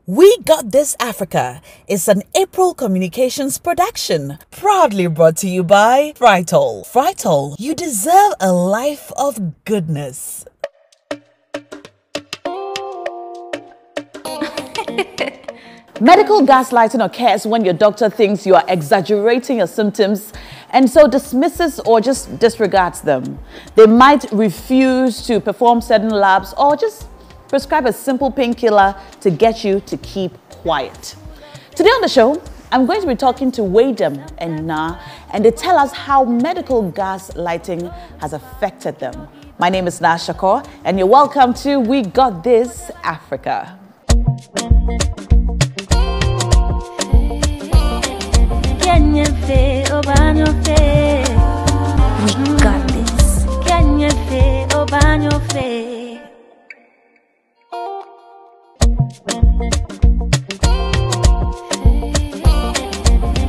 We Got This Africa is an April Communications production, proudly brought to you by Fritol. Fritol, you deserve a life of goodness. Medical gaslighting occurs when your doctor thinks you are exaggerating your symptoms and so dismisses or just disregards them. They might refuse to perform certain labs or just prescribe a simple painkiller to get you to keep quiet. Today on the show, I'm going to be talking to Wgta and Na, and they tell us how medical gaslighting has affected them. My name is Na Shakor, and you're welcome to We Got This Africa. We got this. Can you feel over your face?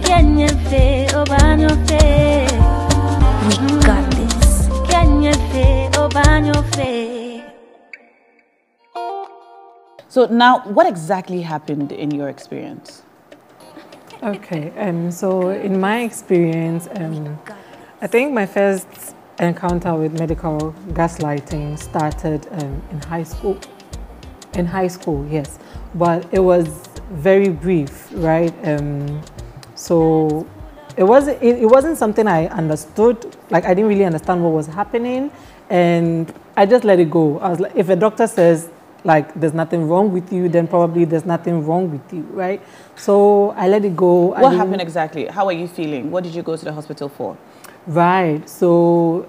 Can you feel over your face? We got this. Can you feel over your face? So now, what exactly happened in your experience? Okay, so in my experience, I think my first encounter with medical gaslighting started in high school. In high school, yes, but it was very brief, right? So it wasn't something I understood. Like, I didn't really understand what was happening, and I just let it go. I was like, if a doctor says, like, there's nothing wrong with you, then probably there's nothing wrong with you, right? So I let it go. What happened exactly? How are you feeling? What did you go to the hospital for? Right, so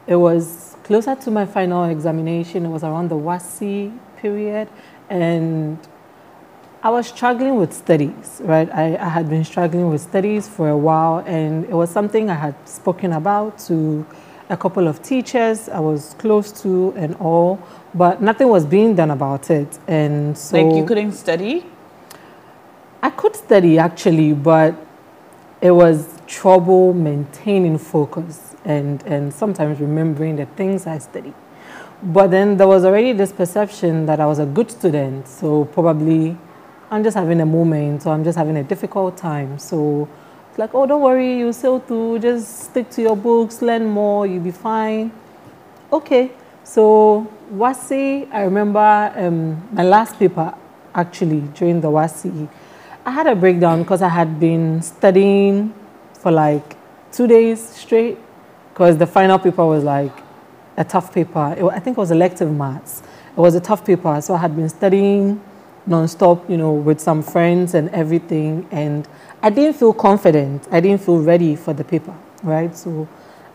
it was closer to my final examination. It was around the Wgta period, and I was struggling with studies, right? I had been struggling with studies for a while, and it was something I had spoken about to a couple of teachers I was close to and all, but nothing was being done about it. And so, like, you couldn't study? I could study actually, but it was trouble maintaining focus and sometimes remembering the things I studied. But then there was already this perception that I was a good student, so probably I'm just having a moment, or I'm just having a difficult time. So it's like, oh, don't worry, you'll sail through, just stick to your books, learn more, you'll be fine. Okay, so Wgta, I remember my last paper, actually, during the Wgta, I had a breakdown because I had been studying for like 2 days straight, because the final paper was like a tough paper. I think it was elective maths. It was a tough paper, so I had been studying non-stop, you know, with some friends and everything, and I didn't feel confident. I didn't feel ready for the paper, right? So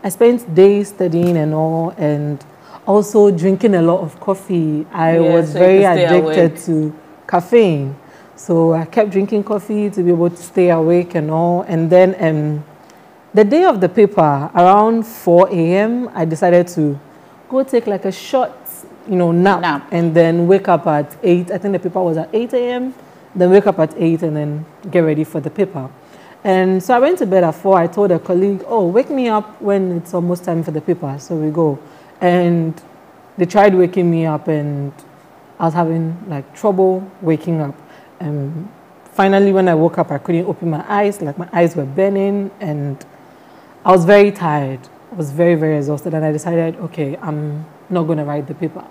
I spent days studying and all, and also drinking a lot of coffee. I was very addicted to caffeine. So I kept drinking coffee to be able to stay awake and all. And then the day of the paper, around 4 a.m., I decided to go take like a short, you know, nap, and then wake up at 8. I think the paper was at 8 a.m. Then wake up at 8 and then get ready for the paper. And so I went to bed at 4. I told a colleague, oh, wake me up when it's almost time for the paper. So we go. And they tried waking me up, and I was having like trouble waking up. Finally, when I woke up, I couldn't open my eyes. Like, my eyes were burning, and I was very tired. I was very, very exhausted, and I decided, okay, I'm not going to write the paper.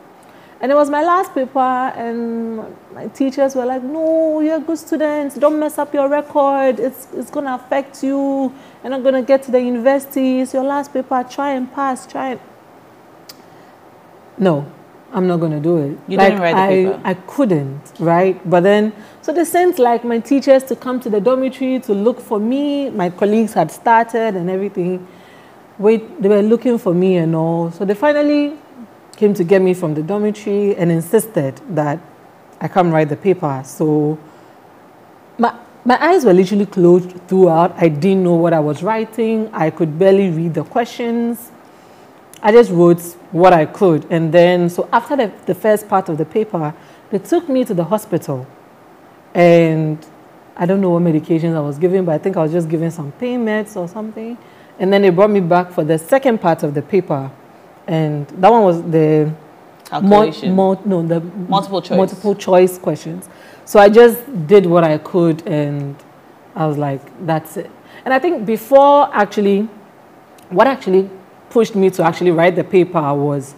And it was my last paper, and my teachers were like, no, you're a good student. Don't mess up your record. It's going to affect you. You're not going to get to the university. It's your last paper. Try and pass. Try and... No, I'm not going to do it. You didn't write the paper? I couldn't, right? But then, so they sent like my teachers to come to the dormitory to look for me. My colleagues had started and everything. They were looking for me and all. So they finally came to get me from the dormitory and insisted that I come write the paper. So my eyes were literally closed throughout. I didn't know what I was writing. I could barely read the questions. I just wrote what I could. And then, so after the first part of the paper, they took me to the hospital. And I don't know what medications I was given, but I think I was just given some pain meds or something. And then they brought me back for the second part of the paper. And that one was the Calculation. the multiple choice. multiple choice questions. So I just did what I could, and I was like, that's it. And I think before actually, what actually pushed me to actually write the paper was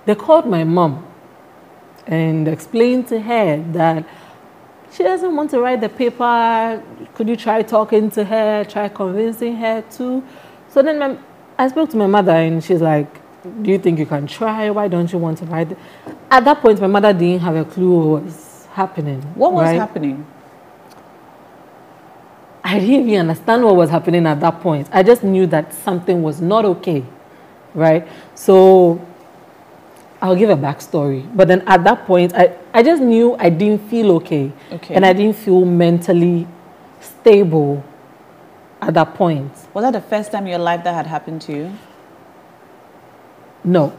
they called my mom and explained to her that she doesn't want to write the paper. Could you try talking to her, try convincing her to? So then I spoke to my mother, and she's like, do you think you can try? Why don't you want to write it? At that point, my mother didn't have a clue what was happening. What was happening? I didn't even understand what was happening at that point. I just knew that something was not okay, right? So I'll give a backstory. But then at that point, I just knew I didn't feel okay. And I didn't feel mentally stable at that point. Was that the first time in your life that had happened to you? No,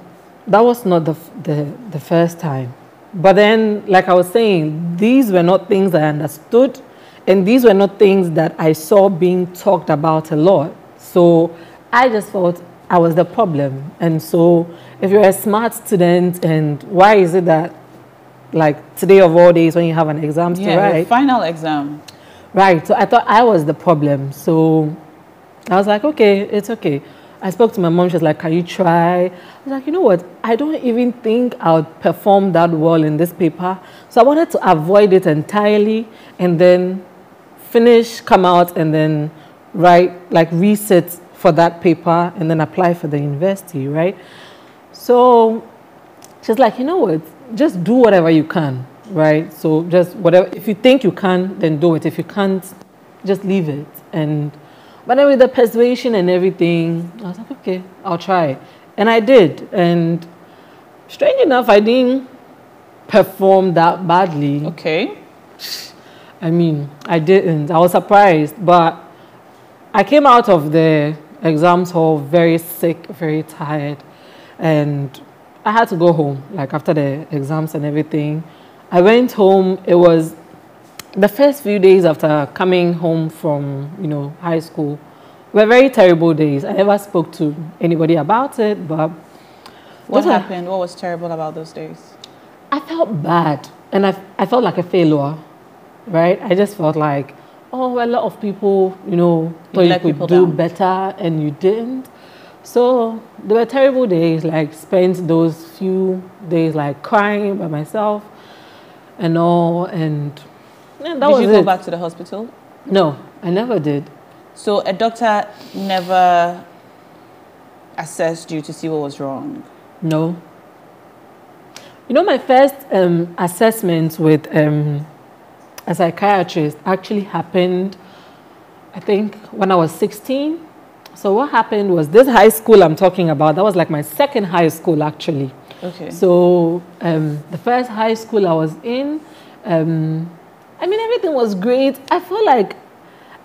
that was not the first time. But then, like I was saying, these were not things I understood, and these were not things that I saw being talked about a lot. So I just thought I was the problem. And so if you're a smart student, and why is it that, like, today of all days when you have an exam to write? Yeah, final exam. Right, so I thought I was the problem. So I was like, okay, it's okay. I spoke to my mom, she was like, can you try? I was like, you know what, I don't even think I'll perform that well in this paper. So I wanted to avoid it entirely and then finish, come out, and then write, like resit for that paper and then apply for the university, right? So she's like, you know what, just do whatever you can, right? So just whatever, if you think you can, then do it. If you can't, just leave it. But then with the persuasion and everything, I was like, okay, I'll try. And I did. And strange enough, I didn't perform that badly. Okay. I mean, I didn't. I was surprised. But I came out of the exams hall very sick, very tired. And I had to go home, like after the exams and everything. I went home. It was the first few days after coming home from, high school were very terrible days. I never spoke to anybody about it, but... What happened? What was terrible about those days? I felt bad, and I felt like a failure, right? I just felt like, oh, a lot of people, thought you could do better, and you didn't. So there were terrible days, like spent those few days like crying by myself and all, and... Did you go back to the hospital? No, I never did. So a doctor never assessed you to see what was wrong? No. My first assessment with a psychiatrist actually happened, I think, when I was 16. So what happened was this high school I'm talking about, that was like my second high school actually. Okay. So the first high school I was in, I mean, everything was great. I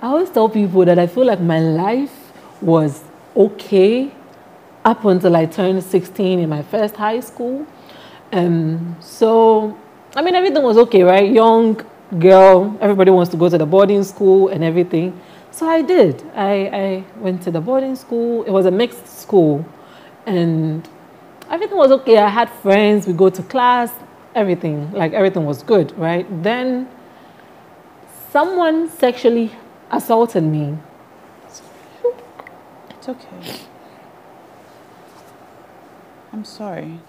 always tell people that I feel like my life was okay up until I turned 16 in my first high school. So, I mean, everything was okay, right? Young girl, everybody wants to go to the boarding school and everything. So I did. I went to the boarding school. It was a mixed school. And everything was okay. I had friends. We go to class. Everything was good, right? Then someone sexually assaulted me. It's okay. I'm sorry.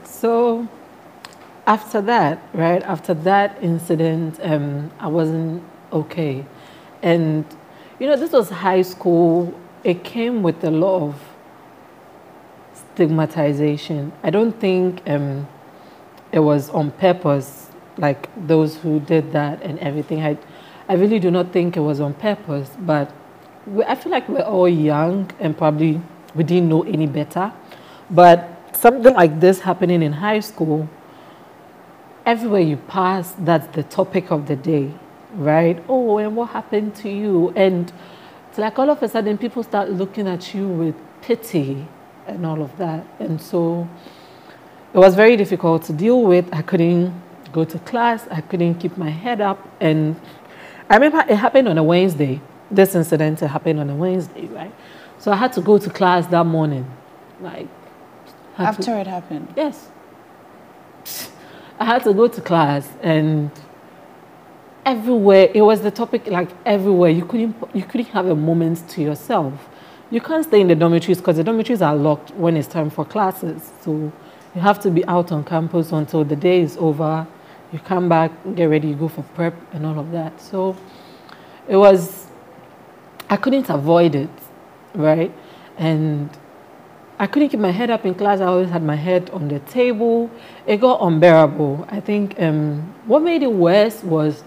So after that, right, after that incident, I wasn't okay. And, this was high school. It came with a lot of stigmatization. I don't think it was on purpose, like those who did that and everything. I really do not think it was on purpose, but I feel like we're all young and probably we didn't know any better. But something like this happening in high school, everywhere you pass, that's the topic of the day, right? Oh, and what happened to you? And it's like all of a sudden people start looking at you with pity and all of that. And so it was very difficult to deal with. I couldn't go to class. I couldn't keep my head up. And I remember it happened on a Wednesday. This incident happened on a Wednesday, right? So I had to go to class that morning. Like, after it happened? Yes. I had to go to class, and everywhere it was the topic, like everywhere. You couldn't have a moment to yourself. You can't stay in the dormitories because the dormitories are locked when it's time for classes. So you have to be out on campus until the day is over. You come back, get ready, you go for prep and all of that. So it was, I couldn't avoid it, right? And I couldn't keep my head up in class. I always had my head on the table. It got unbearable. I think what made it worse was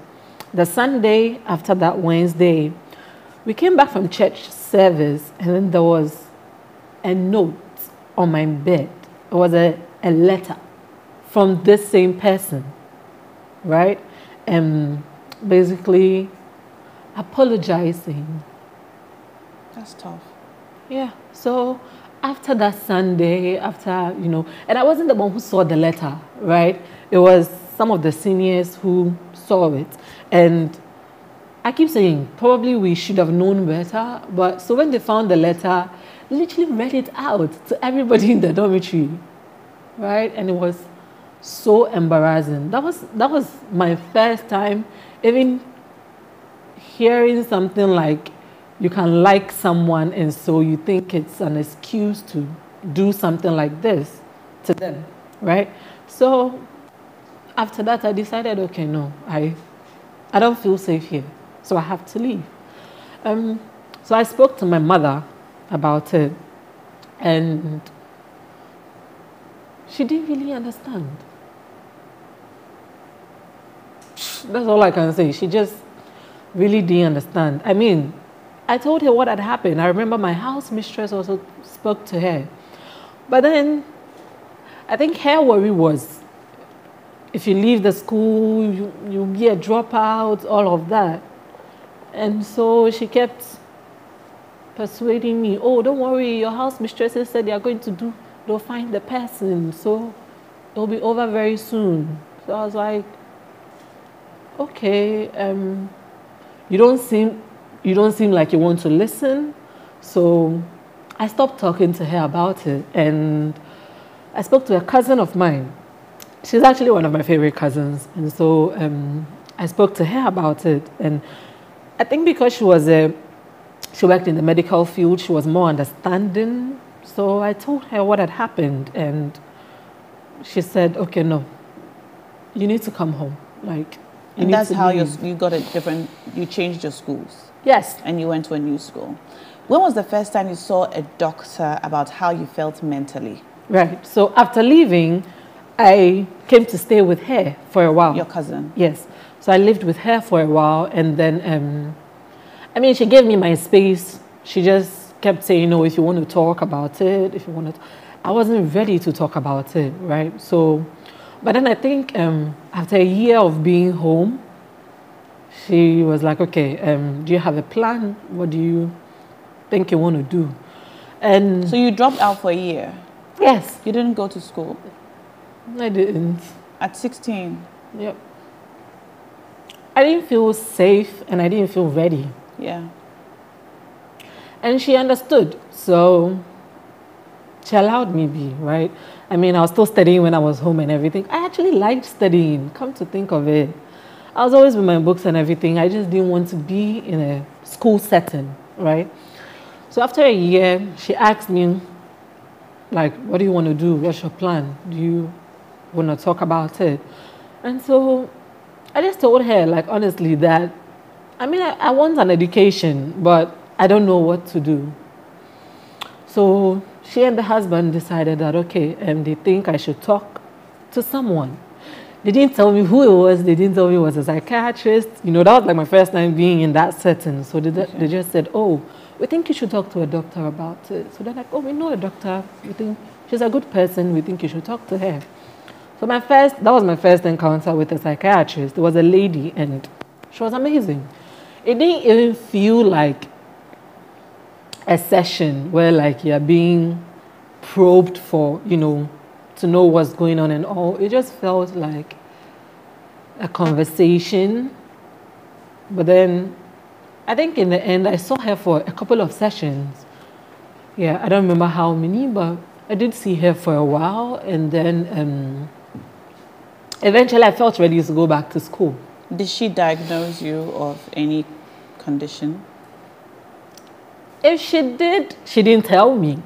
the Sunday after that Wednesday, we came back from church service, and then there was a note on my bed. It was a letter from this same person, right? Basically apologizing. That's tough. Yeah. So after that Sunday, after, you know, and I wasn't the one who saw the letter, right? It was some of the seniors who saw it. And I keep saying, probably we should have known better. But so when they found the letter, they literally read it out to everybody in the dormitory, right? And it was so embarrassing. That was my first time even hearing something like, you can like someone, and so you think it's an excuse to do something like this to them, right? So after that, I decided, okay, no, I don't feel safe here, so I have to leave. So I spoke to my mother about it, and she didn't really understand. That's all I can say. She just really didn't understand. I mean, I told her what had happened. I remember my house mistress also spoke to her. But then I think her worry was, if you leave the school, you'll be a dropout, all of that. And so she kept persuading me, oh, don't worry, your house mistresses said they'll find the person, so it'll be over very soon. So I was like, okay, you don't seem like you want to listen. So I stopped talking to her about it, and I spoke to a cousin of mine. She's actually one of my favorite cousins, and so I spoke to her about it. And I think because she worked in the medical field, she was more understanding. So I told her what had happened, and she said, okay, no, you need to come home. Like, and that's how you changed your schools. Yes. And you went to a new school. When was the first time you saw a doctor about how you felt mentally? Right. So after leaving, I came to stay with her for a while. Your cousin? Yes. So I lived with her for a while, and then, I mean, she gave me my space. She just kept saying, no, if you want to talk about it, if you want to... I wasn't ready to talk about it, right? So, but then I think after a year of being home, she was like, okay, do you have a plan? What do you think you want to do? And so you dropped out for a year? Yes. You didn't go to school? I didn't. At 16? Yep. I didn't feel safe, and I didn't feel ready. Yeah. And she understood, so she allowed me be, right? I mean, I was still studying when I was home and everything. I actually liked studying, come to think of it. I was always with my books and everything. I just didn't want to be in a school setting, right? So after a year, she asked me, like, what do you want to do? What's your plan? Do you want to talk about it? And so I just told her, like, honestly, that, I mean, I want an education, but I don't know what to do. So she and the husband decided that, okay, they think I should talk to someone. They didn't tell me who it was. They didn't tell me it was a psychiatrist. You know, that was like my first time being in that setting. So they just said, oh, we think you should talk to a doctor about it. So they're like, oh, we know a doctor. We think she's a good person. We think you should talk to her. So that was my first encounter with a psychiatrist. It was a lady, and she was amazing. It didn't even feel like a session where, like, you're being probed for, you know, to know what's going on and all. It just felt like a conversation. But then I think in the end, I saw her for a couple of sessions. Yeah, I don't remember how many, but I did see her for a while. And then eventually I felt ready to go back to school. Did she diagnose you of any condition? If she did, she didn't tell me.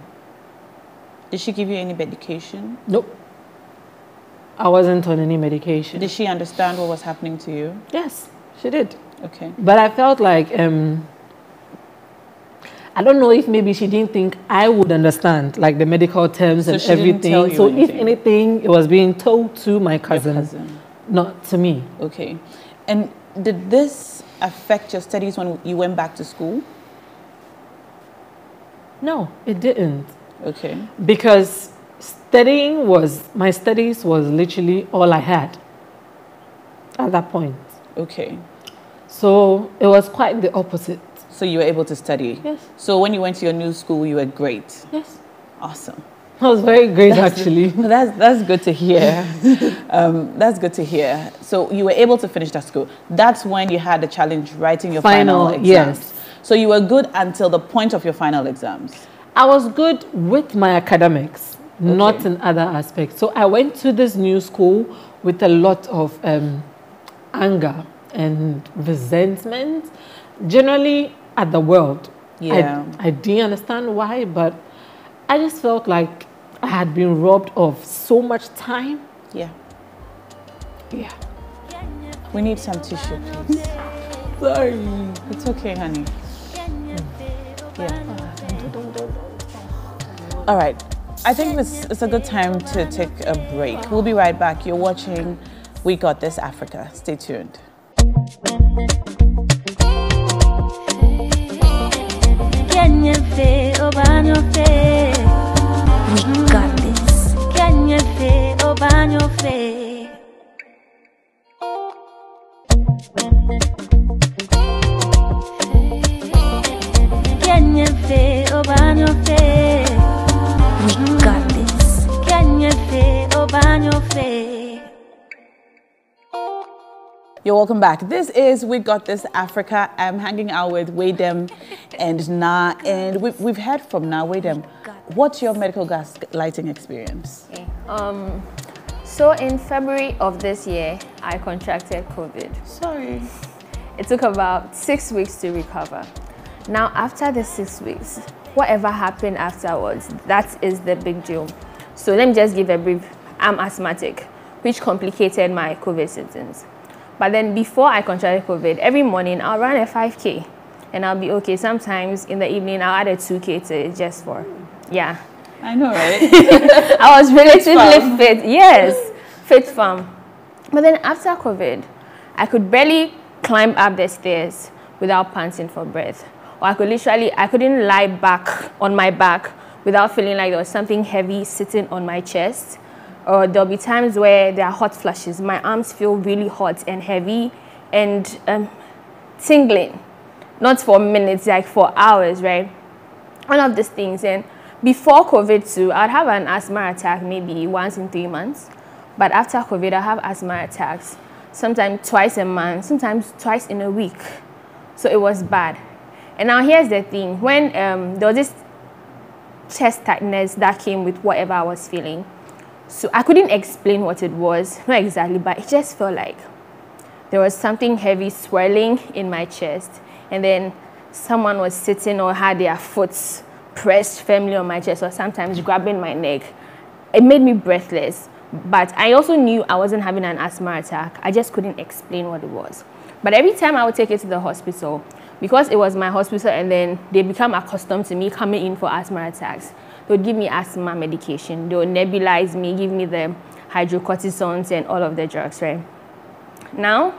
Did she give you any medication? Nope. I wasn't on any medication. Did she understand what was happening to you? Yes, she did. Okay. But I felt like, I don't know if maybe she didn't think I would understand, like the medical terms and everything. So if anything, it was being told to my cousin, not to me. Okay. And did this affect your studies when you went back to school? No, it didn't. Okay. Because my studies was literally all I had at that point. Okay. So it was quite the opposite. So you were able to study? Yes. So when you went to your new school, you were great? Yes. Awesome. I was very great, actually. That's good to hear. That's good to hear. So you were able to finish that school. That's when you had the challenge writing your final exams. Yes. So you were good until the point of your final exams? I was good with my academics, not in other aspects. So I went to this new school with a lot of anger and resentment, generally at the world. Yeah. I didn't understand why, but I just felt like I had been robbed of so much time. Yeah. Yeah. We need some tissue, please. Sorry. It's okay, honey. Yeah. All right. I think it's a good time to take a break. We'll be right back. You're watching We Got This Africa. Stay tuned. We got this. We got this. You're welcome back. This is We Got This Africa. I'm hanging out with Wgta and Na, and we've heard from Na. Wgta, what's your medical gaslighting experience? Okay. So in February of this year, I contracted COVID. Sorry. It took about 6 weeks to recover. Now, after the 6 weeks, whatever happened afterwards, that is the big deal. So let me just give a brief. I'm asthmatic, which complicated my COVID symptoms. But then before I contracted COVID, every morning I'll run a 5K and I'll be okay. Sometimes in the evening, I'll add a 2K to it just for, yeah. I know, right? I was relatively fit. Yes, fit farm. But then after COVID, I could barely climb up the stairs without panting for breath. Or I couldn't lie back on my back without feeling like there was something heavy sitting on my chest. Or there'll be times where there are hot flashes. My arms feel really hot and heavy and tingling. Not for minutes, like for hours, right? One of these things. And before COVID too, I'd have an asthma attack maybe once in 3 months. But after COVID, I have asthma attacks sometimes twice a month, sometimes twice in a week. So it was bad. And now here's the thing. When there was this chest tightness that came with whatever I was feeling. So I couldn't explain what it was, not exactly, but it just felt like there was something heavy swirling in my chest. And then someone was sitting or had their foot pressed firmly on my chest or sometimes grabbing my neck. It made me breathless. But I also knew I wasn't having an asthma attack. I just couldn't explain what it was. But every time I would take it to the hospital, because it was my hospital and then they become accustomed to me coming in for asthma attacks, they would give me asthma medication. They would nebulize me, give me the hydrocortisons and all of the drugs, right? Now,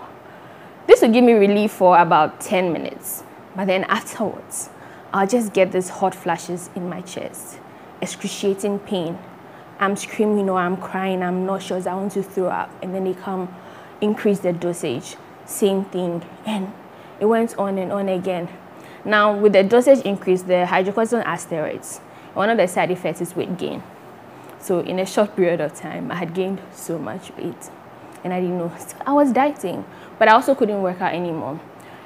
this would give me relief for about 10 minutes. But then afterwards, I'll just get these hot flashes in my chest, excruciating pain. I'm screaming or I'm crying, I'm nauseous, I want to throw up. And then they come, increase the dosage, same thing. And it went on and on again. Now, with the dosage increase, the hydrocortisone are steroids. One of the side effects is weight gain. So in a short period of time, I had gained so much weight. And I didn't know. So I was dieting, but I also couldn't work out anymore.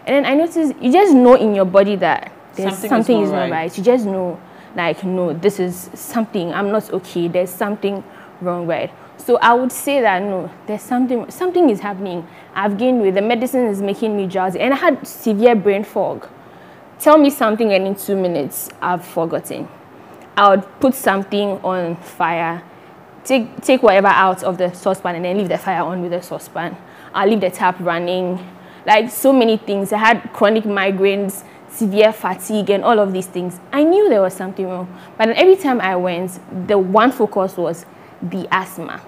And then I noticed, you just know in your body that there's something is not right. You just know, like, no, this is something, I'm not okay, there's something wrong, right? So I would say that no, there's something is happening. I've gained weight, the medicine is making me drowsy, and I had severe brain fog. Tell me something and in 2 minutes, I've forgotten. I would put something on fire, take whatever out of the saucepan and then leave the fire on with the saucepan. I'll leave the tap running, like so many things. I had chronic migraines, severe fatigue, and all of these things. I knew there was something wrong, but then every time I went, the one focus was the asthma.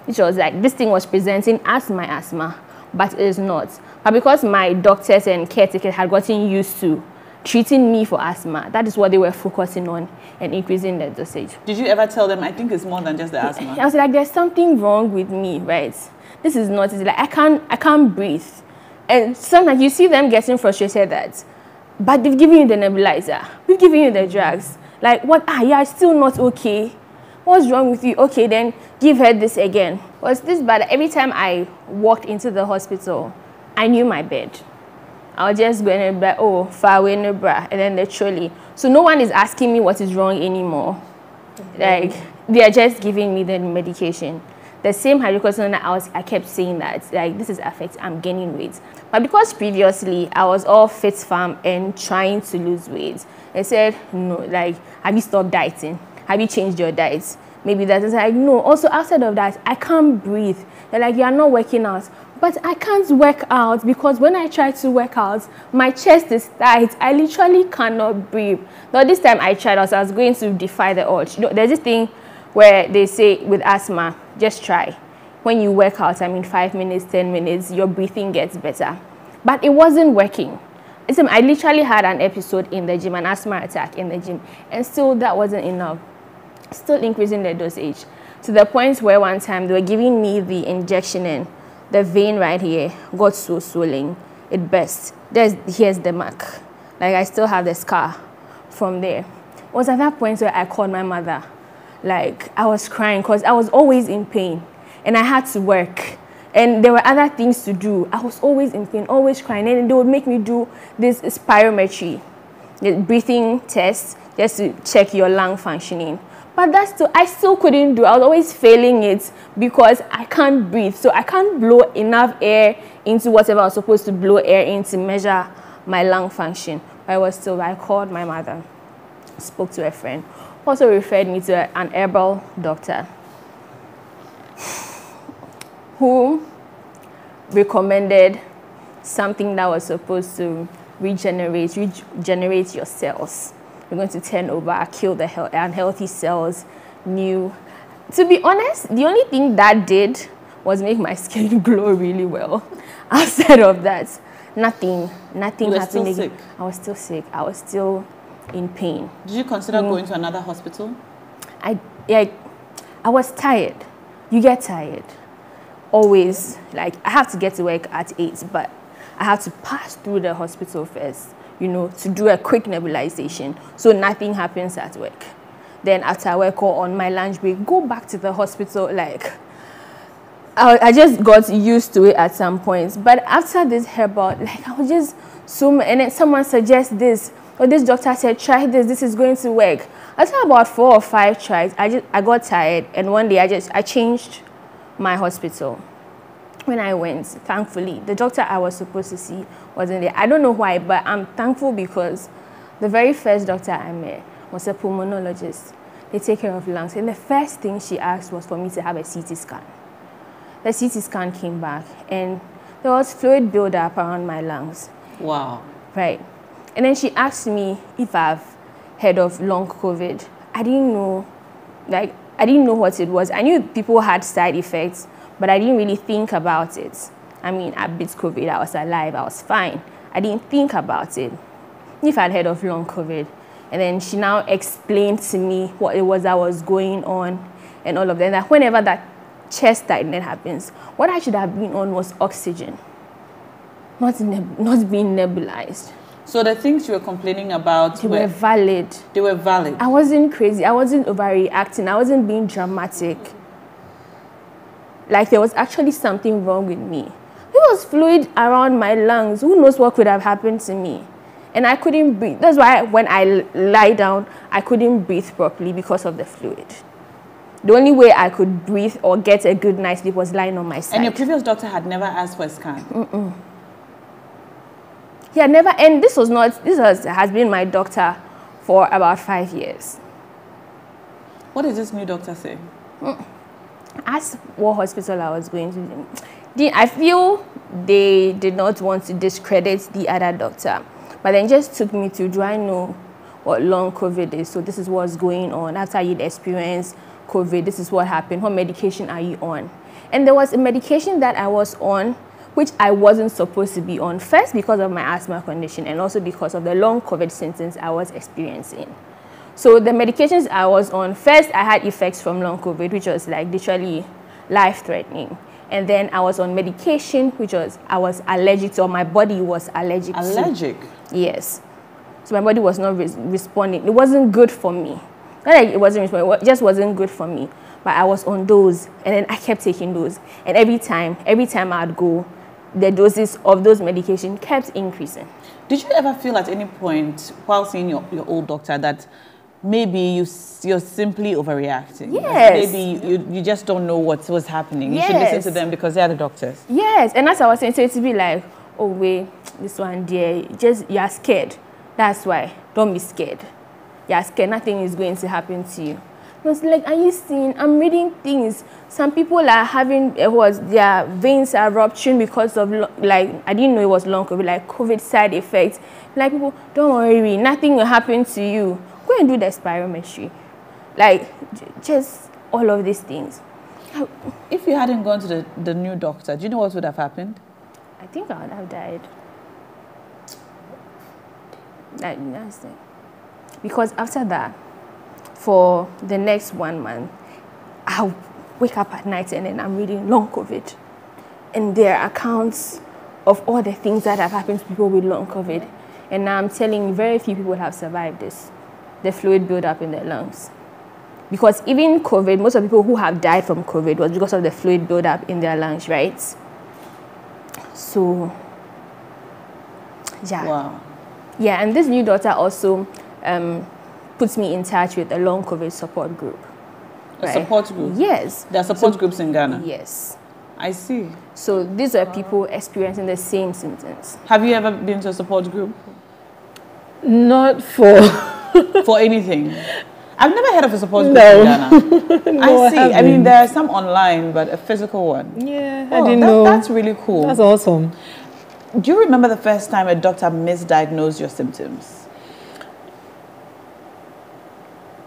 Which was like, this thing was presenting as my asthma, but it is not. But because my doctors and caretakers had gotten used to treating me for asthma, that is what they were focusing on and increasing the dosage. Did you ever tell them, I think it's more than just the asthma? I was like, there's something wrong with me, right? This is not, it's like, I can't breathe. And sometimes you see them getting frustrated that, but they've given you the nebulizer, we've given you the drugs. Like, what, yeah, still not okay. What's wrong with you? Okay, then give her this again. Was this bad? Every time I walked into the hospital, I knew my bed. I was just going to be like, oh, far away, no bra, and then the trolley. So no one is asking me what is wrong anymore. Like, they are just giving me the medication. The same hydrocortisone, I kept saying that, like, this is affecting, I'm gaining weight. But because previously I was all fit, firm, and trying to lose weight, they said, no, like, have you stopped dieting? Have you changed your diet? Maybe that is like, no. Also, outside of that, I can't breathe. They're like, you are not working out. But I can't work out because when I try to work out, my chest is tight. I literally cannot breathe. Now, this time I tried, I was going to defy the odds. You know, there's this thing where they say with asthma, just try. When you work out, 5 minutes, 10 minutes, your breathing gets better. But it wasn't working. I literally had an episode in the gym, an asthma attack in the gym, and still that wasn't enough. Still increasing the dosage to the point where one time they were giving me the injection and the vein right here got so swollen, it burst. Here's the mark. Like, I still have the scar from there. It was at that point where I called my mother. Like, I was crying because I was always in pain and I had to work. And there were other things to do. I was always in pain, always crying. And they would make me do this spirometry, the breathing test, just to check your lung functioning. But I still couldn't do it. I was always failing it because I can't breathe. So I can't blow enough air into whatever I was supposed to blow air in to measure my lung function. But I called my mother, spoke to a friend, also referred me to an herbal doctor who recommended something that was supposed to regenerate your cells. You're going to turn over, kill the unhealthy cells, new. To be honest, the only thing that did was make my skin glow really well. Outside of that, nothing happened. You were still sick? I was still sick. I was still in pain. Did you consider going to another hospital? I was tired. You get tired. Always, like, I have to get to work at 8, but I have to pass through the hospital first, you know, to do a quick nebulization so nothing happens at work. Then after work or on my lunch break, go back to the hospital. Like, I just got used to it at some points. But after this herbal, like, I was just so, and then someone suggests this, or this doctor said, try this is going to work. After about 4 or 5 tries, I got tired, and one day I changed my hospital. When I went, thankfully, the doctor I was supposed to see wasn't there. I don't know why, but I'm thankful because the very first doctor I met was a pulmonologist. They take care of lungs. And the first thing she asked was for me to have a CT scan. The CT scan came back, and there was fluid buildup around my lungs. Wow. Right. And then she asked me if I've heard of long COVID. I didn't know what it was. I knew people had side effects, but I didn't really think about it. I beat COVID, I was alive, I was fine. I didn't think about it. If I'd heard of long COVID. And then she now explained to me what it was that was going on and all of that. That whenever that chest tightening happens, what I should have been on was oxygen, not being nebulized. So the things you were complaining about were valid. They were valid. I wasn't crazy. I wasn't overreacting. I wasn't being dramatic. Like, there was actually something wrong with me. There was fluid around my lungs. Who knows what could have happened to me? And I couldn't breathe. That's why when I lie down, I couldn't breathe properly because of the fluid. the only way I could breathe or get a good night's sleep was lying on my side. And your previous doctor had never asked for a scan? He had never, and has been my doctor for about 5 years. What did this new doctor say? Asked what hospital I was going to. I feel they did not want to discredit the other doctor, but then just took me to, do I know what long COVID is? So this is what's going on. After you'd experienced COVID, this is what happened. What medication are you on? And there was a medication that I was on which I wasn't supposed to be on. First, because of my asthma condition, and also because of the long COVID symptoms I was experiencing. So the medications I was on, first I had effects from long COVID, which was like literally life-threatening. And then I was on medication, which was, I was allergic to, or my body was allergic to. Allergic? Yes. So my body was not responding. It wasn't good for me. Not like it wasn't responding, it just wasn't good for me. But I was on those, and then I kept taking those. And every time I'd go, the doses of those medications kept increasing. Did you ever feel at any point while seeing your old doctor that maybe you're simply overreacting? Yes. Maybe you just don't know what was happening. You Yes. should listen to them because they are the doctors. Yes, and as I was saying, so to be like, oh wait, this one dear, you're scared. That's why. Don't be scared. You're scared. Nothing is going to happen to you. I was like, are you seeing? I'm reading things. Some people are having their veins are rupturing because of I didn't know it was long COVID, like COVID side effects. Like people, don't worry, nothing will happen to you. Go and do the spirometry. Like just all of these things. If you hadn't gone to the new doctor, do you know what would have happened? I think I would have died. That's it. Because after that, for the next 1 month, I'll wake up at night and then I'm reading long COVID. And there are accounts of all the things that have happened to people with long COVID. And now I'm telling you, very few people have survived this. The fluid buildup in their lungs. Because even COVID, most of the people who have died from COVID was because of the fluid buildup in their lungs, right? So, yeah. Wow. Yeah, and this new doctor also puts me in touch with a long COVID support group. A support group? Yes. There are support groups in Ghana? Yes. I see. So these are people experiencing the same symptoms. Have you ever been to a support group? Not for... For anything? I've never heard of a support group in Ghana. No, I see. I mean, there are some online, but a physical one. Yeah, I didn't know. That's really cool. That's awesome. Do you remember the first time a doctor misdiagnosed your symptoms?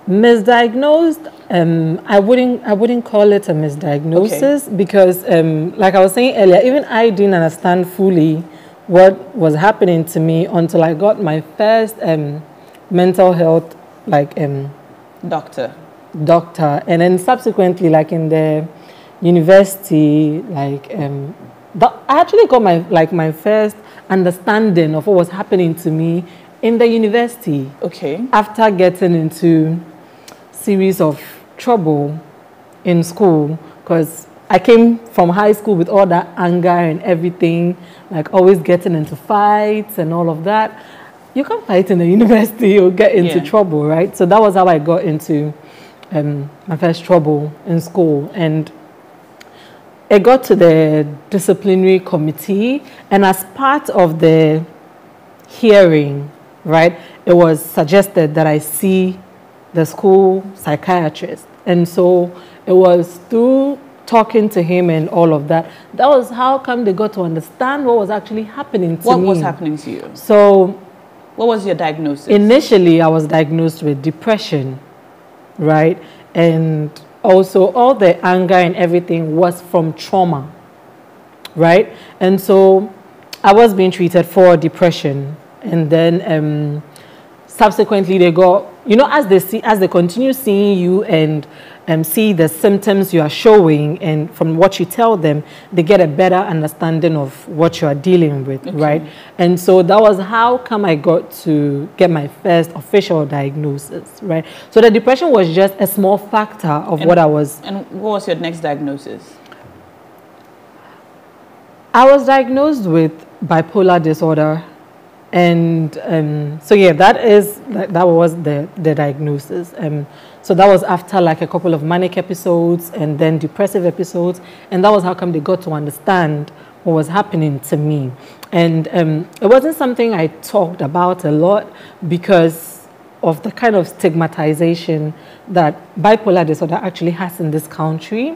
Misdiagnosed, I wouldn't call it a misdiagnosis because, like I was saying earlier, even I didn't understand fully what was happening to me until I got my first mental health Doctor, and then subsequently, like in the university, I actually got my first understanding of what was happening to me in the university. Okay. After getting into series of trouble in school, because I came from high school with all that anger and everything, like always getting into fights and all of that. You can't fight in the university or get into trouble, right? So that was how I got into my first trouble in school. And it got to the disciplinary committee, and as part of the hearing, right, it was suggested that I see the school psychiatrist. And so it was through talking to him and all of that, that was how come they got to understand what was actually happening to me. What was happening to you? So, what was your diagnosis? Initially, I was diagnosed with depression, right? And also all the anger and everything was from trauma, right? And so I was being treated for depression. And then subsequently they got, you know, as they continue seeing you and see the symptoms you are showing, and from what you tell them, they get a better understanding of what you are dealing with, right? And so that was how come I got to get my first official diagnosis, right? So the depression was just a small factor of what I was. And what was your next diagnosis? I was diagnosed with bipolar disorder And so yeah, that was the diagnosis. So that was after like a couple of manic episodes and then depressive episodes, and that was how come they got to understand what was happening to me. And it wasn't something I talked about a lot because of the kind of stigmatization that bipolar disorder actually has in this country.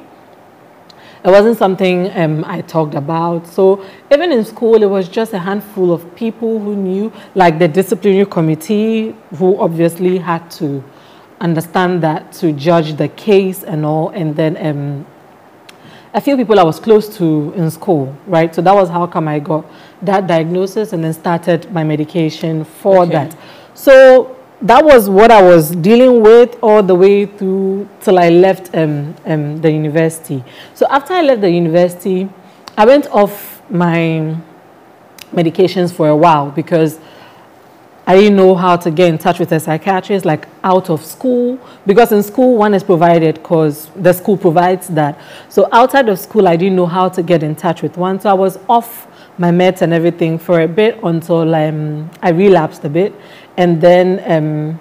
It wasn't something I talked about. So even in school, it was just a handful of people who knew, like the disciplinary committee, who obviously had to understand that to judge the case and all. And then a few people I was close to in school, right? So that was how come I got that diagnosis and then started my medication for that. So that was what I was dealing with all the way through till I left the university. So after I left the university, I went off my medications for a while because I didn't know how to get in touch with a psychiatrist, like out of school, because in school one is provided because the school provides that. So outside of school, I didn't know how to get in touch with one. So I was off my meds and everything for a bit until I relapsed a bit. And then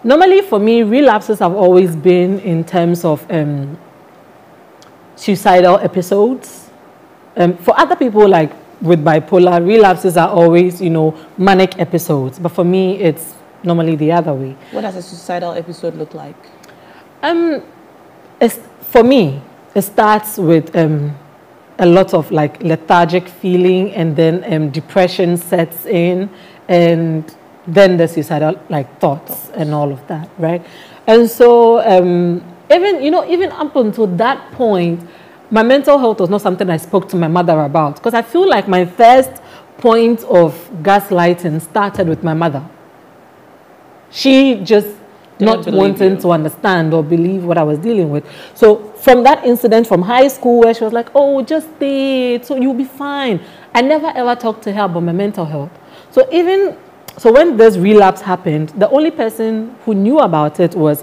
normally for me, relapses have always been in terms of suicidal episodes. For other people, like with bipolar, relapses are always, you know, manic episodes. But for me, it's normally the other way. What does a suicidal episode look like? For me, it starts with a lot of like lethargic feeling, and then depression sets in, and then the suicidal like thoughts and all of that, right? And so even up until that point, my mental health was not something I spoke to my mother about, because I feel like my first point of gaslighting started with my mother. She just not wanting to understand or believe what I was dealing with. So from that incident from high school where she was like, oh, just stay, so you'll be fine. I never ever talked to her about my mental health. So when this relapse happened, the only person who knew about it was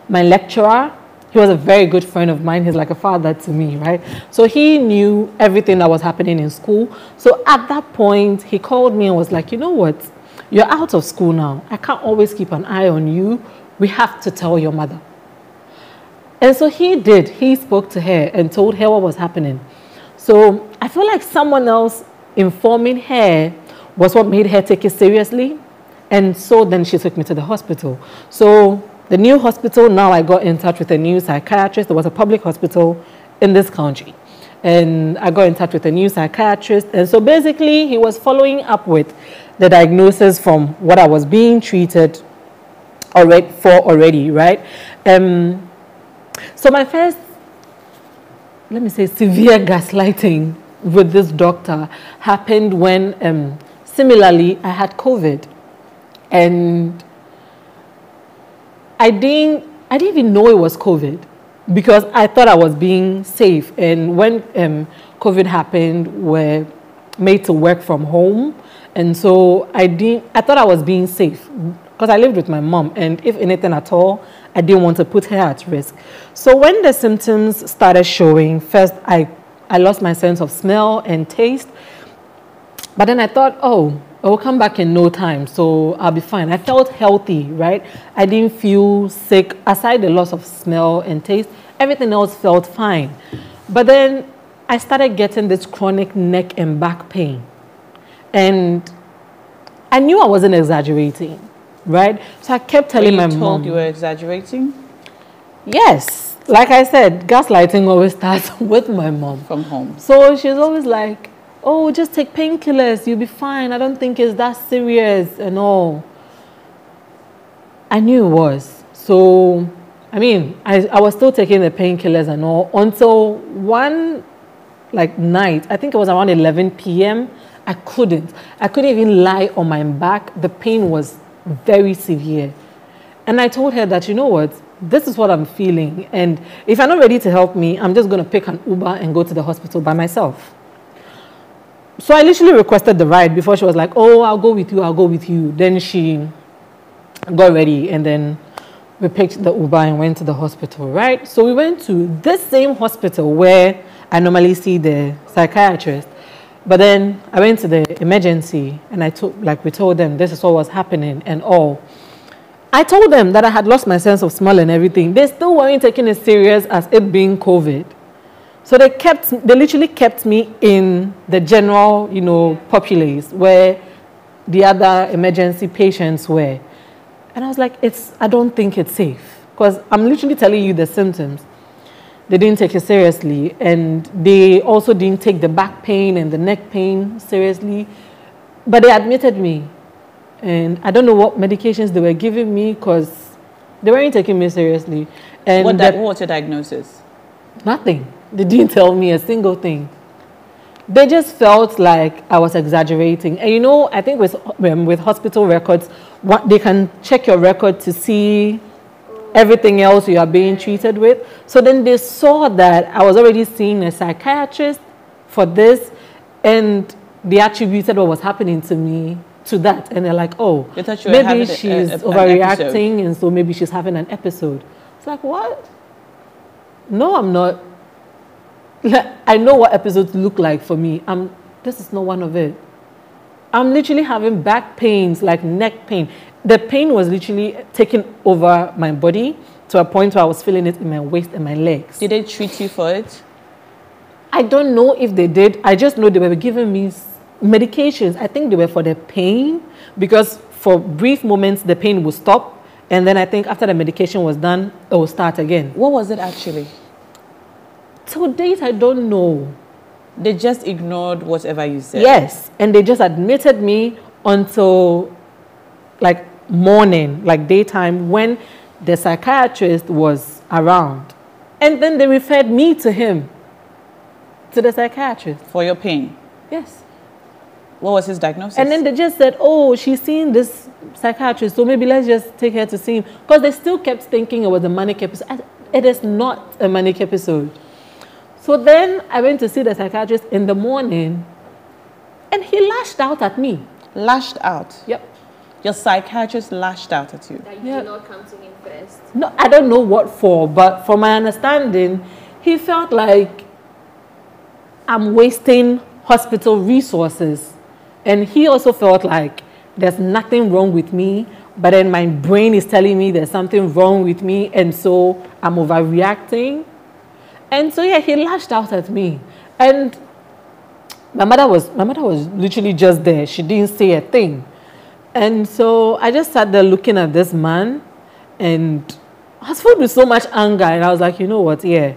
my lecturer. He was a very good friend of mine. He's like a father to me, right? So he knew everything that was happening in school. So at that point, he called me and was like, you know what? You're out of school now. I can't always keep an eye on you. We have to tell your mother. And so he did. He spoke to her and told her what was happening. So I feel like someone else informing her was what made her take it seriously. And so then she took me to the hospital. So the new hospital, now I got in touch with a new psychiatrist. There was a public hospital in this country. And I got in touch with a new psychiatrist. And so basically, he was following up with the diagnosis from what I was being treated already, right? So my first, let me say, severe gaslighting with this doctor happened when, similarly, I had COVID. And I didn't even know it was COVID, because I thought I was being safe. And when COVID happened, we're made to work from home. And so I thought I was being safe because I lived with my mom. And if anything at all, I didn't want to put her at risk. So when the symptoms started showing, first I lost my sense of smell and taste. But then I thought, oh, it will come back in no time, so I'll be fine. I felt healthy, right? I didn't feel sick. Aside the loss of smell and taste, everything else felt fine. But then I started getting this chronic neck and back pain. And I knew I wasn't exaggerating, right? So I kept telling my mom. Told you were exaggerating? Yes. Like I said, gaslighting always starts with my mom. From home. So she's always like, oh, just take painkillers, you'll be fine. I don't think it's that serious and all. I knew it was. So, I mean, I was still taking the painkillers and all until one night, I think it was around 11 p.m., I couldn't even lie on my back. The pain was very severe. And I told her that, you know what, this is what I'm feeling. And if you're not ready to help me, I'm just going to pick an Uber and go to the hospital by myself. So I literally requested the ride before she was like, oh, I'll go with you. Then she got ready and then we picked the Uber and went to the hospital, right? So we went to this same hospital where I normally see the psychiatrist. But then I went to the emergency and we told them this is what was happening and all. I told them that I had lost my sense of smell and everything. They still weren't taking it serious as it being COVID. So they literally kept me in the general, populace where the other emergency patients were. And I was like, I don't think it's safe. Because I'm literally telling you the symptoms. They didn't take it seriously. And they also didn't take the back pain and the neck pain seriously. But they admitted me. And I don't know what medications they were giving me because they weren't taking me seriously. And what was your diagnosis? Nothing. They didn't tell me a single thing. They just felt like I was exaggerating. And I think with hospital records, they can check your record to see everything else you are being treated with. So then they saw that I was already seeing a psychiatrist for this, and they attributed what was happening to me to that. And they're like, oh, maybe she's overreacting, and so maybe she's having an episode. It's like, what? No, I'm not. I know what episodes look like for me. This is not one of it. I'm literally having back pains, like neck pain. The pain was literally taking over my body to a point where I was feeling it in my waist and my legs. Did they treat you for it? I don't know if they did. I just know they were giving me medications. I think they were for the pain, because for brief moments the pain would stop, and then I think after the medication was done, it will start again. What was it actually? To date, I don't know. They just ignored whatever you said? Yes, and they just admitted me until like morning, like daytime, when the psychiatrist was around. And then they referred me to him, to the psychiatrist. For your pain? Yes. What was his diagnosis? And then they just said, oh, she's seeing this psychiatrist, so maybe let's just take her to see him. Because they still kept thinking it was a manic episode. It is not a manic episode. So then I went to see the psychiatrist in the morning, and he lashed out at me. Lashed out? Yep. Your psychiatrist lashed out at you? That you did not come to him first. No, I don't know what for, but from my understanding, he felt like I'm wasting hospital resources. And he also felt like there's nothing wrong with me, but then my brain is telling me there's something wrong with me, and so I'm overreacting. And so, yeah, he lashed out at me. And my mother was literally just there. She didn't say a thing. And so I just sat there looking at this man, and I was filled with so much anger. And I was like, you know what, yeah,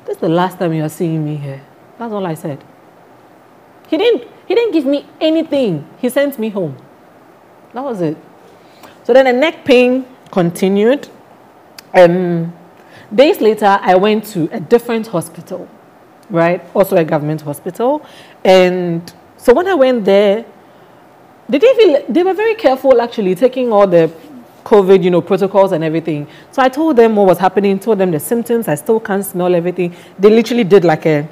this is the last time you're seeing me here. That's all I said. He didn't give me anything. He sent me home. That was it. So then the neck pain continued. Days later, I went to a different hospital, right? Also a government hospital. And so when I went there, they were very careful, actually, taking all the COVID, protocols and everything. So I told them what was happening, told them the symptoms. I still can't smell everything. They literally did like a,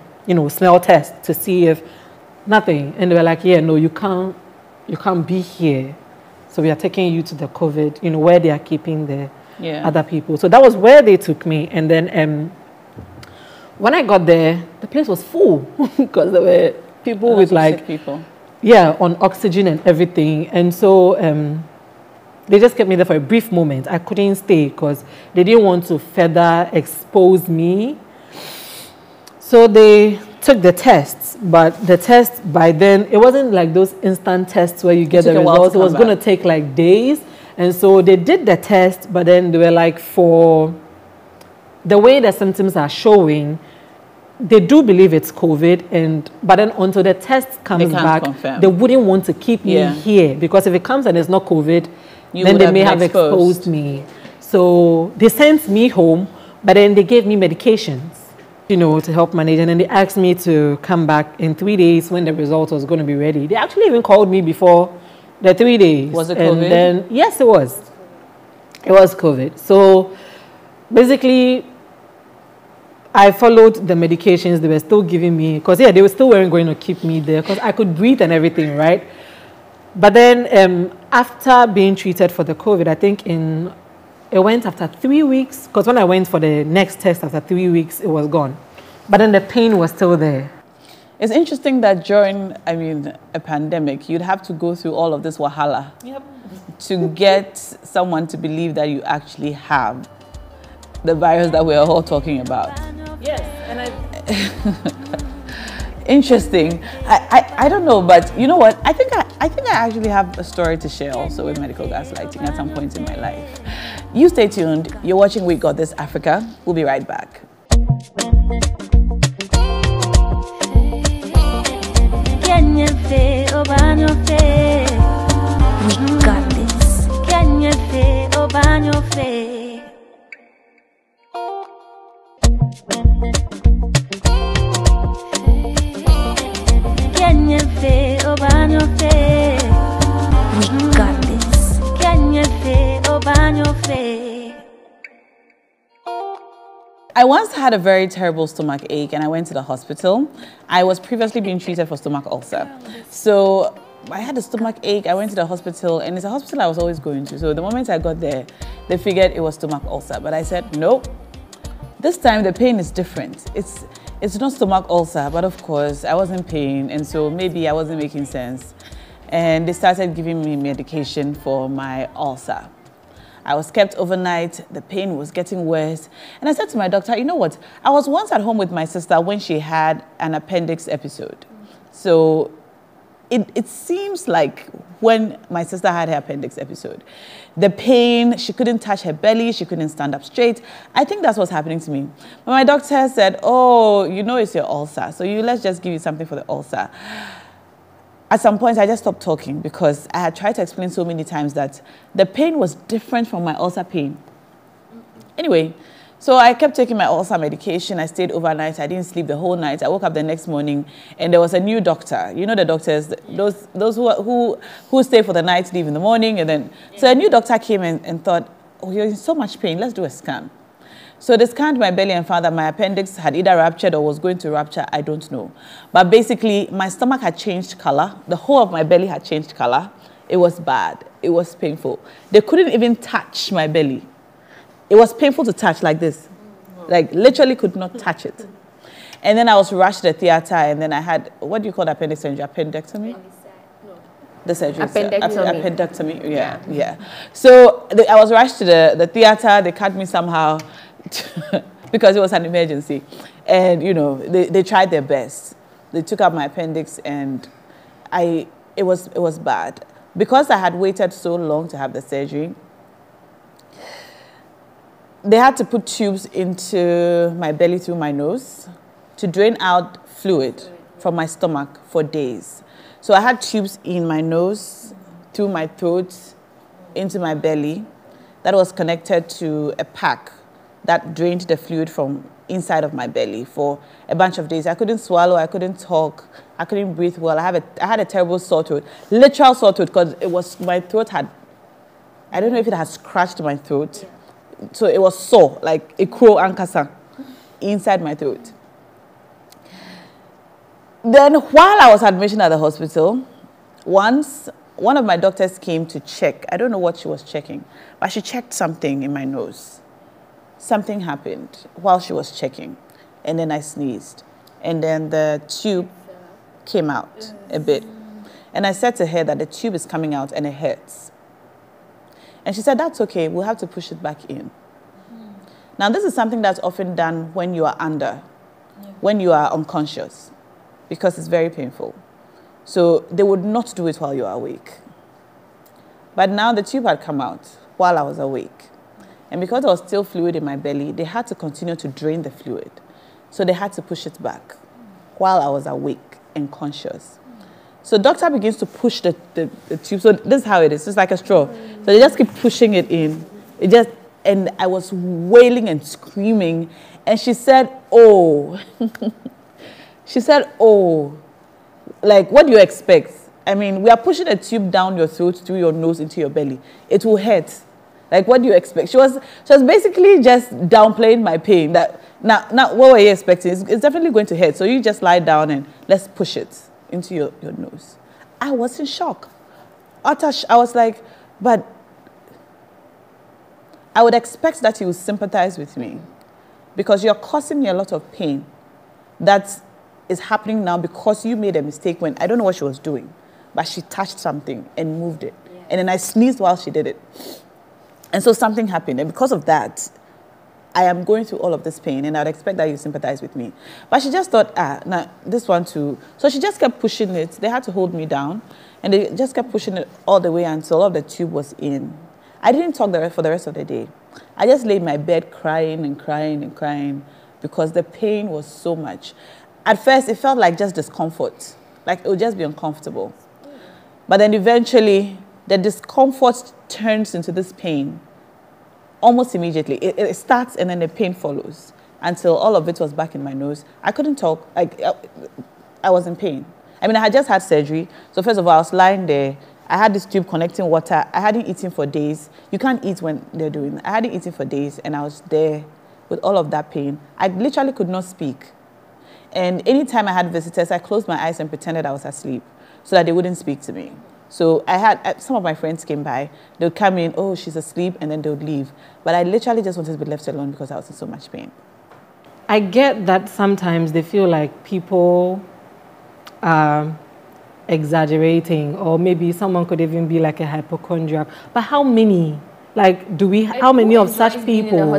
smell test to see if nothing. And they were like, yeah, no, you can't be here. So we are taking you to the COVID, where they are keeping the other people. So that was where they took me. And then when I got there, the place was full because there were people with like, people. Yeah, on oxygen and everything. And so they just kept me there for a brief moment. I couldn't stay because they didn't want to further expose me. So they took the tests, but the test by then, it wasn't like those instant tests where you get the results. It was going to take like days. And so they did the test, but then they were like, for the way the symptoms are showing, they do believe it's COVID, but then until the test comes back, they wouldn't want to keep me here, because if it comes and it's not COVID, then they may have exposed me. So they sent me home, but then they gave me medications, to help manage. And then they asked me to come back in 3 days when the result was going to be ready. They actually even called me before the 3 days. Was it COVID? And then, yes, it was. It was COVID. So basically, I followed the medications they were still giving me, because they were still weren't going to keep me there because I could breathe and everything, right? But then after being treated for the COVID, I think it went after 3 weeks, because when I went for the next test after 3 weeks, it was gone. But then the pain was still there. It's interesting that during, I mean, a pandemic, you'd have to go through all of this wahala to get someone to believe that you actually have the virus that we're all talking about. Yes, and Interesting. I don't know, but you know what? I think I actually have a story to share also with medical gaslighting at some point in my life. You stay tuned. You're watching We Got This Africa. We'll be right back. We got this. We got this. I once had a very terrible stomach ache and I went to the hospital. I was previously being treated for stomach ulcer. So I had a stomach ache, I went to the hospital, and it's a hospital I was always going to. So the moment I got there, they figured it was stomach ulcer. But I said, nope, this time the pain is different. It's not stomach ulcer, but of course I was in pain, and so maybe I wasn't making sense. And they started giving me medication for my ulcer. I was kept overnight, the pain was getting worse. And I said to my doctor, you know what? I was once at home with my sister when she had an appendix episode. So it seems like when my sister had her appendix episode, the pain, she couldn't touch her belly, she couldn't stand up straight. I think that's what's happening to me. But my doctor said, oh, you know it's your ulcer, so let's just give you something for the ulcer. At some point, I just stopped talking because I had tried to explain so many times that the pain was different from my ulcer pain. Anyway, so I kept taking my ulcer medication. I stayed overnight. I didn't sleep the whole night. I woke up the next morning, and there was a new doctor. You know the doctors, those who stay for the night, leave in the morning, and then so a new doctor came and thought, oh, you're in so much pain. Let's do a scan. So they scanned my belly and found that my appendix had either ruptured or was going to rupture, I don't know. But basically, my stomach had changed color. The whole of my belly had changed color. It was bad. It was painful. They couldn't even touch my belly. It was painful to touch like this. Like, literally could not touch it. And then I was rushed to the theater, and then I had, what do you call the appendix surgery? Appendectomy? The surgery. Appendectomy. Appendectomy, yeah. So I was rushed to the theater. They cut me somehow. Because it was an emergency, and you know they tried their best. They took out my appendix, and it was bad because I had waited so long to have the surgery. They had to put tubes into my belly through my nose to drain out fluid from my stomach for days. So I had tubes in my nose, through my throat, into my belly, that was connected to a pack that drained the fluid from inside of my belly for a bunch of days. I couldn't swallow, I couldn't talk, I couldn't breathe well. I had a terrible sore throat, literal sore throat, because my throat had, I don't know if it had scratched my throat. So it was sore, like a crow ankasa inside my throat. Then while I was admitted at the hospital, once one of my doctors came to check. I don't know what she was checking, but she checked something in my nose. Something happened while she was checking, and then I sneezed, and then the tube came out a bit. And I said to her that the tube is coming out and it hurts. And she said, that's okay, we'll have to push it back in. Now, this is something that's often done when you are under, when you are unconscious, because it's very painful. So they would not do it while you are awake. But now the tube had come out while I was awake. And because there was still fluid in my belly, they had to continue to drain the fluid. So they had to push it back while I was awake and conscious. So doctor begins to push the tube. So this is how it is. It's like a straw. So they just keep pushing it in. And I was wailing and screaming. And she said, oh. She said, oh. Like, what do you expect? I mean, we are pushing a tube down your throat, through your nose, into your belly. It will hurt. Like, what do you expect? She was basically just downplaying my pain. That now what were you expecting? It's definitely going to hurt. So you just lie down and let's push it into your nose. I was in shock. I was like, but I would expect that you would sympathize with me because you're causing me a lot of pain that is happening now because you made a mistake when I don't know what she was doing, but she touched something and moved it. Yeah. And then I sneezed while she did it. And so something happened. And because of that, I am going through all of this pain, and I'd expect that you sympathize with me. But she just thought, nah, this one too. So she just kept pushing it. They had to hold me down, and they just kept pushing it all the way until all of the tube was in. I didn't talk for the rest of the day. I just lay in my bed crying and crying and crying because the pain was so much. At first, it felt like just discomfort, like it would just be uncomfortable. But then eventually, the discomfort turns into this pain. Almost immediately. It starts and then the pain follows until all of it was back in my nose. I couldn't talk. I was in pain. I mean, I had just had surgery. So first of all, I was lying there. I had this tube connecting water. I hadn't eaten for days. You can't eat when they're doing that. I hadn't eaten for days, and I was there with all of that pain. I literally could not speak. And anytime I had visitors, I closed my eyes and pretended I was asleep so that they wouldn't speak to me. So I had, some of my friends came by, they would come in, oh, she's asleep, and then they would leave. But I literally just wanted to be left alone because I was in so much pain. I get that sometimes they feel like people are exaggerating, or maybe someone could even be like a hypochondriac. But how many? Like, how many of such people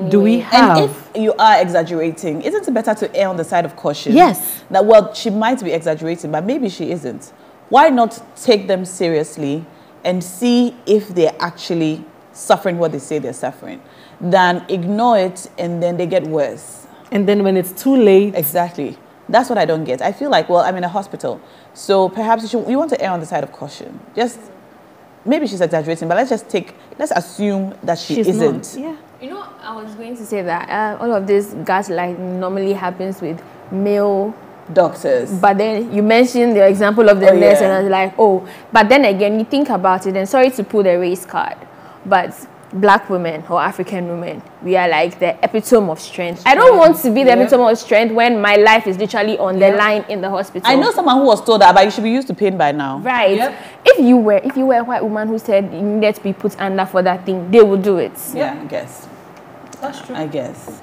do we have? And if you are exaggerating, isn't it better to err on the side of caution? Yes. That, well, she might be exaggerating, but maybe she isn't. Why not take them seriously and see if they're actually suffering what they say they're suffering, than ignore it and then they get worse. And then when it's too late. Exactly. That's what I don't get. I feel like, well, I'm in a hospital, so perhaps you want to err on the side of caution. Just, maybe she's exaggerating, but let's assume that she isn't. Not. Yeah. You know, I was going to say that all of this gaslighting normally happens with male doctors. But then you mentioned the example of the nurse, and I was like, oh, but then again, you think about it, and sorry to pull the race card, but Black women or African women, we are like the epitome of strength. I don't want to be the epitome of strength when my life is literally on the line in the hospital. I know someone who was told that, but you should be used to pain by now. Right. Yep. If you were a white woman who said you needed to be put under for that thing, they would do it. Yeah, I guess. That's true. I guess.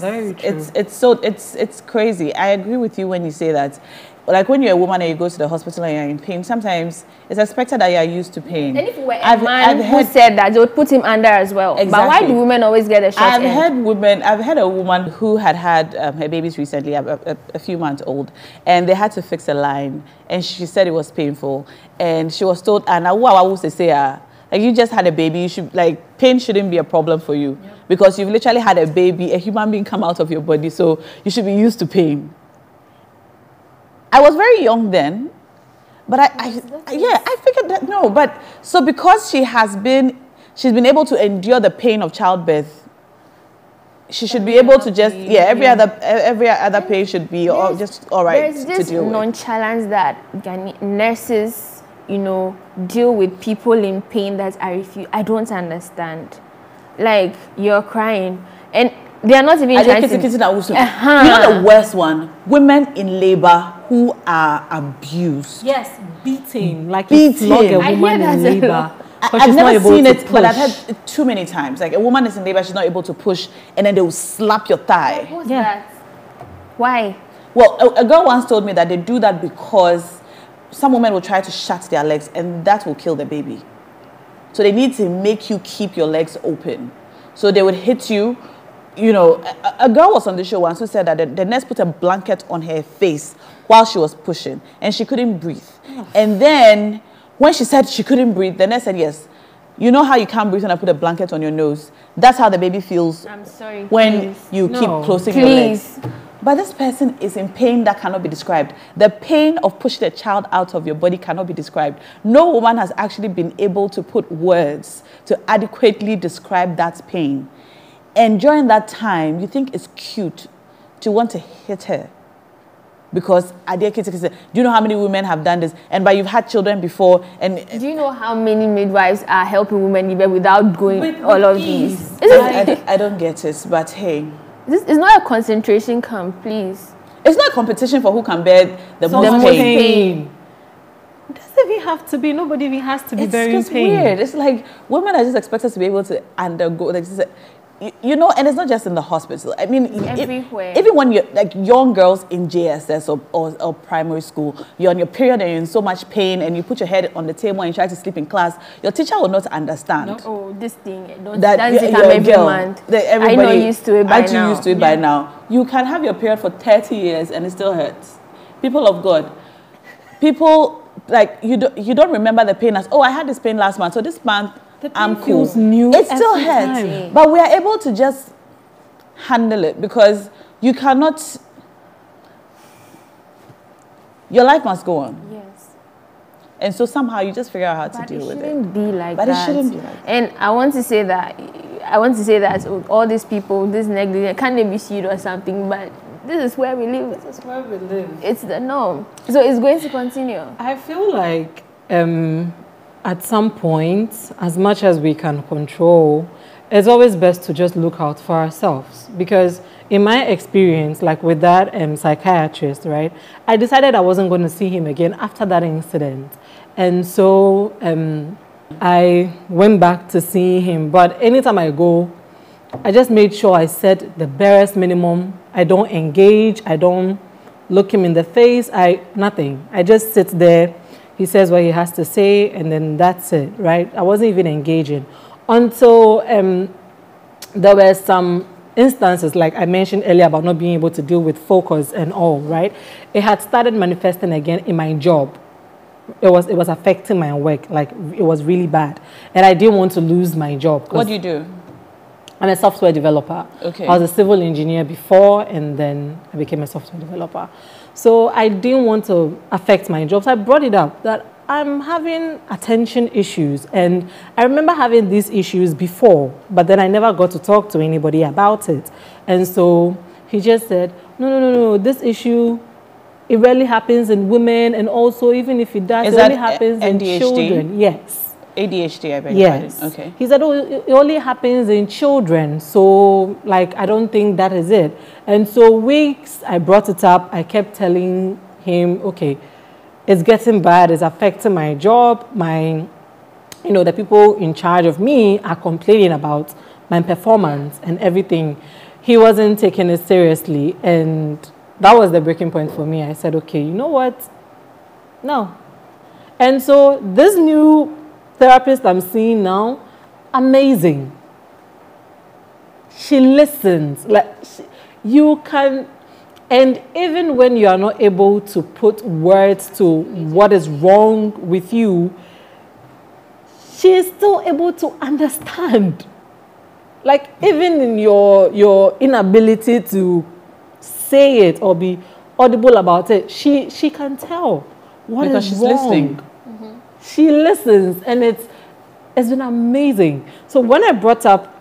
Very true. It's crazy. I agree with you when you say that. Like when you're a woman and you go to the hospital and you're in pain, sometimes it's expected that you're used to pain. And if you were a man who said that, they would put him under as well. Exactly. But why do women always get a short end? I've had a woman who had her babies recently, a few months old, and they had to fix a line, and she said it was painful, and she was told, "And like you just had a baby, you should pain shouldn't be a problem for you because you've literally had a baby, a human being come out of your body, so you should be used to pain." I was very young then, but I figured that no, but so because she's been able to endure the pain of childbirth, she should be able to just every other pain should be just all right to deal with. There's this nonchalance that nurses, deal with people in pain that I don't understand. Like, you're crying and they are not even trying to... You know the worst one? Women in labor who are abused. Yes, beating. Like you flog a woman in labor. I've never seen it, but I've heard it too many times. Like a woman is in labor, she's not able to push, and then they will slap your thigh. What's that? Why? Well, a girl once told me that they do that because some women will try to shut their legs, and that will kill the baby. So they need to make you keep your legs open. So they would hit you. A girl was on the show once who said that the nurse put a blanket on her face while she was pushing, and she couldn't breathe. And then when she said she couldn't breathe, the nurse said, yes, you know how you can't breathe when I put a blanket on your nose? That's how the baby feels when you keep closing your legs. But this person is in pain that cannot be described. The pain of pushing a child out of your body cannot be described. No woman has actually been able to put words to adequately describe that pain. And during that time, you think it's cute to want to hit her. Because do you know how many women have done this? And you've had children before. And do you know how many midwives are helping women even without going all of these? I don't get it, but hey. This is not a concentration camp, please. It's not a competition for who can bear the most pain. It doesn't even have to be. Nobody even has to be bearing pain. It's weird. It's like women are just expected to be able to undergo. you know, and it's not just in the hospital. I mean, everywhere. Even when you're like young girls in JSS or primary school, you're on your period and you're in so much pain and you put your head on the table and you try to sleep in class, your teacher will not understand. No. Oh, this thing, that's it, I'm every month. I know used to it by now. I'm used to it by now. You can have your period for 30 years and it still hurts. People of God, people, like, you don't remember the pain as, oh, I had this pain last month, so this month, I'm cool. New it still hurts, but we are able to just handle it because you cannot. Your life must go on. Yes. And so somehow you just figure out how to deal with it. But it shouldn't be like that. But it shouldn't be like that. And I want to say that all these people, this negligence, can they be sued or something? But this is where we live. This is where we live. It's the norm. So it's going to continue. I feel like at some point, as much as we can control, it's always best to just look out for ourselves. Because in my experience, like with that psychiatrist, right, I decided I wasn't going to see him again after that incident. And so I went back to see him. But anytime I go, I just made sure I set the barest minimum. I don't engage. I don't look him in the face. Nothing. I just sit there. He says what he has to say, and then that's it, right? I wasn't even engaging. Until there were some instances, like I mentioned earlier, about not being able to deal with focus and all, right? It had started manifesting again in my job. It was affecting my work, like it was really bad. And I didn't want to lose my job. What do you do? I'm a software developer. Okay. I was a civil engineer before, and then I became a software developer. So I didn't want to affect my job. So I brought it up that I'm having attention issues. And I remember having these issues before, but then I never got to talk to anybody about it. And so he just said, no, this issue, it rarely happens in women. And also, even if it does, it only happens in children. Yes. ADHD, I beg your Yes. pardon. Okay. He said, oh, it only happens in children. So, like, I don't think that is it. And so weeks, I brought it up. I kept telling him, okay, it's getting bad. It's affecting my job. The people in charge of me are complaining about my performance and everything. He wasn't taking it seriously. And that was the breaking point for me. I said, okay, you know what? No. And so this new therapist I'm seeing now, amazing. She listens. You can, and even when you are not able to put words to what is wrong with you, she is still able to understand. Like, even in your inability to say it or be audible about it, she can tell what because is she's wrong. listening. She listens, and it's been amazing. So when I brought up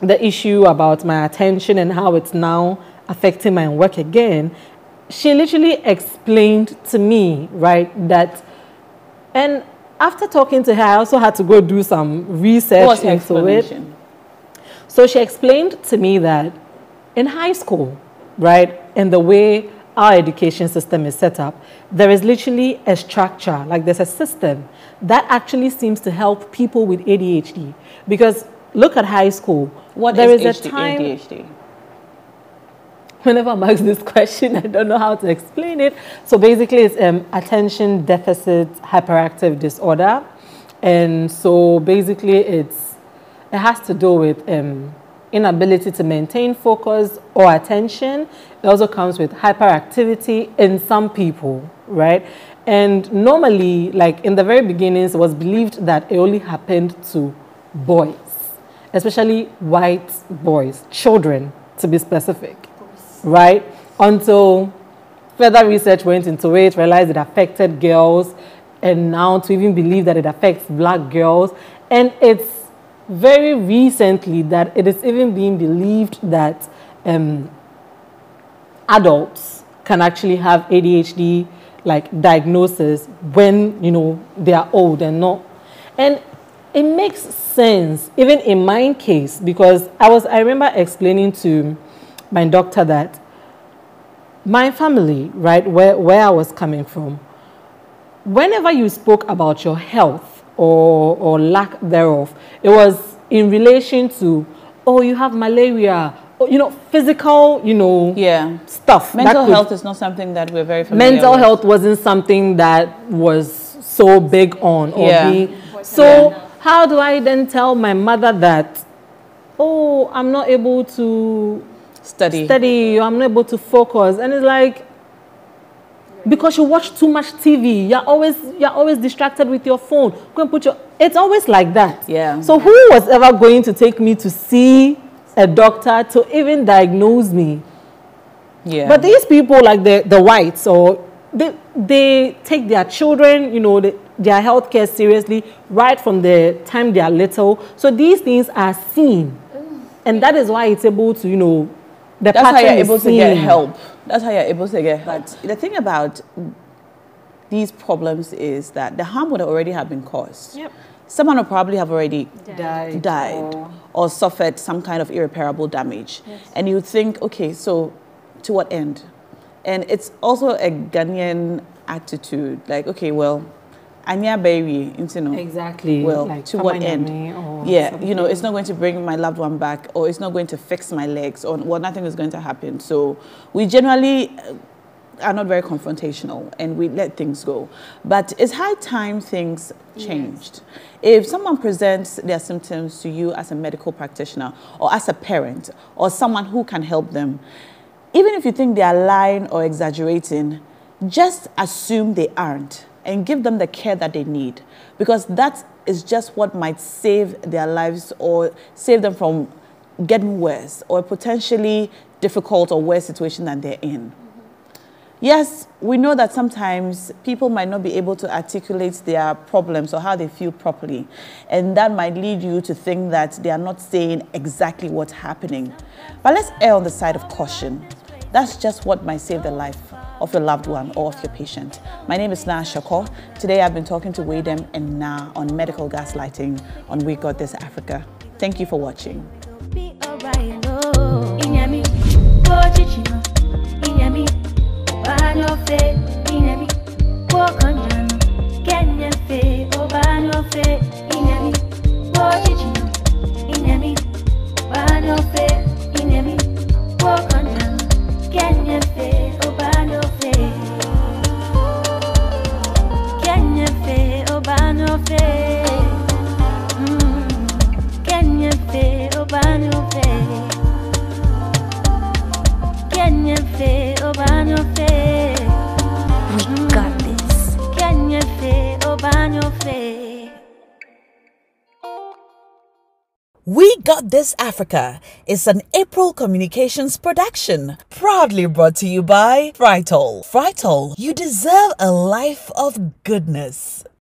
the issue about my attention and how it's now affecting my work again, she literally explained to me, right, that, and after talking to her, I also had to go do some research into it. So she explained to me that in high school, right, and the way our education system is set up, there is literally a structure, like there's a system that actually seems to help people with ADHD. Because look at high school. What there is a time, ADHD? Whenever I'm asked this question, I don't know how to explain it. So basically it's attention deficit hyperactive disorder. And so basically it has to do with inability to maintain focus or attention. It also comes with hyperactivity in some people, right? And normally, like in the very beginnings, it was believed that it only happened to boys, especially white boys, children to be specific, right? Until further research went into it, realized it affected girls, and now to even believe that it affects black girls. And it's very recently that it is even being believed that adults can actually have ADHD like diagnosis when they are old and not. And it makes sense even in my case, because I remember explaining to my doctor that my family, right, where I was coming from, whenever you spoke about your health or lack thereof, it was in relation to, oh, you have malaria, or, you know, physical, you know, stuff. Mental health is not something that we're very familiar mental with. health wasn't something that was so big on or being. So how do I then tell my mother that, oh, I'm not able to study, I'm not able to focus? And it's like, because you watch too much TV, you're always distracted with your phone. Go and put your, it's always like that. Yeah. So who was ever going to take me to see a doctor to even diagnose me? Yeah. But these people, like the whites, or they take their children, you know, their healthcare seriously right from the time they are little. So these things are seen, and that is why it's able to, you know, that's how you're able to get help. That's how you're able to get help. But the thing about these problems is that the harm would already have been caused. Yep. Someone would probably have already died or suffered some kind of irreparable damage. Yes. And you think, okay, so to what end? And it's also a Ghanaian attitude, like, okay, well, Anya baby, you know. Exactly. Well, like, to what end? Yeah, something. you know, it's not going to bring my loved one back, or it's not going to fix my legs, or well, nothing is going to happen. So we generally are not very confrontational, and we let things go. But it's high time things changed. If someone presents their symptoms to you as a medical practitioner, or as a parent, or someone who can help them, even if you think they are lying or exaggerating, just assume they aren't and give them the care that they need, because that is just what might save their lives or save them from getting worse or a potentially difficult or worse situation than they're in. Yes, we know that sometimes people might not be able to articulate their problems or how they feel properly, and that might lead you to think that they are not saying exactly what's happening. But let's err on the side of caution. That's just what might save the life of your loved one or of your patient. My name is Na Shako. Today I've been talking to Wgta and Na on medical gaslighting on We Got This Africa. Thank you for watching. We Got This Africa is an April Communications production, proudly brought to you by Fritol. Fritol, you deserve a life of goodness.